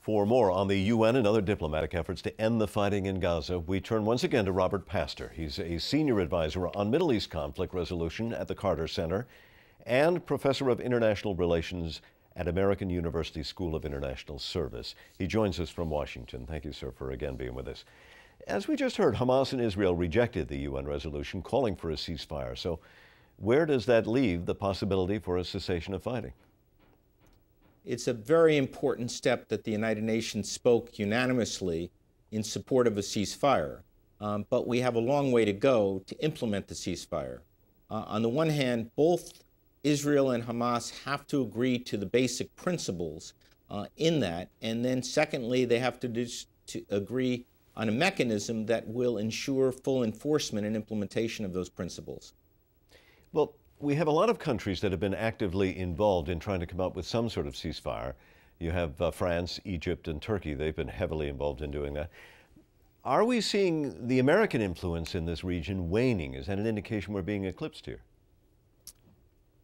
For more on the UN and other diplomatic efforts to end the fighting in Gaza, we turn once again to Robert Pastor. He's a senior advisor on Middle East conflict resolution at the Carter Center and professor of international relations at American University School of International Service. He joins us from Washington. Thank you, sir, for again being with us. As we just heard, Hamas and Israel rejected the UN resolution calling for a ceasefire. So where does that leave the possibility for a cessation of fighting? It's a very important step that the United Nations spoke unanimously in support of a ceasefire. But we have a long way to go to implement the ceasefire. On the one hand, both Israel and Hamas have to agree to the basic principles in that. And then secondly, they have to agree on a mechanism that will ensure full enforcement and implementation of those principles. Well, we have a lot of countries that have been actively involved in trying to come up with some sort of ceasefire. You have France, Egypt, and Turkey. They've been heavily involved in doing that. Are we seeing the American influence in this region waning? Is that an indication we're being eclipsed here?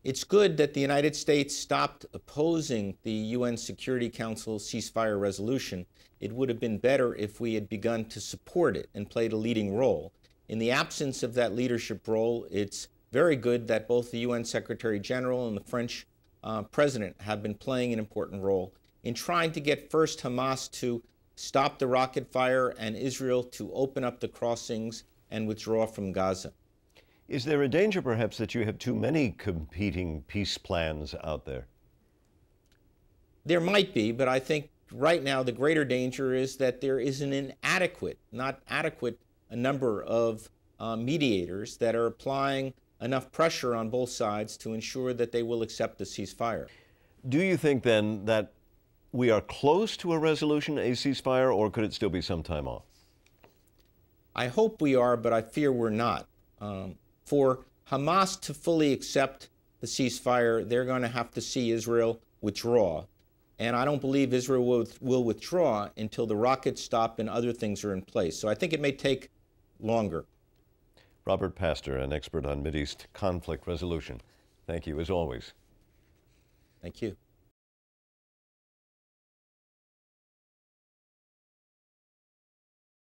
It's good that the United States stopped opposing the UN Security Council ceasefire resolution. It would have been better if we had begun to support it and played a leading role. In the absence of that leadership role, it's very good that both the UN Secretary General and the French President have been playing an important role in trying to get first Hamas to stop the rocket fire and Israel to open up the crossings and withdraw from Gaza. Is there a danger, perhaps, that you have too many competing peace plans out there? There might be, but I think right now the greater danger is that there is an inadequate, not adequate, a number of mediators that are applying enough pressure on both sides to ensure that they will accept the ceasefire. Do you think then that we are close to a resolution, a ceasefire, or could it still be some time off? I hope we are, but I fear we're not. For Hamas to fully accept the ceasefire, they're going to have to see Israel withdraw. And I don't believe Israel will withdraw until the rockets stop and other things are in place. So I think it may take longer. Robert Pastor, an expert on Mideast conflict resolution. Thank you, as always. Thank you.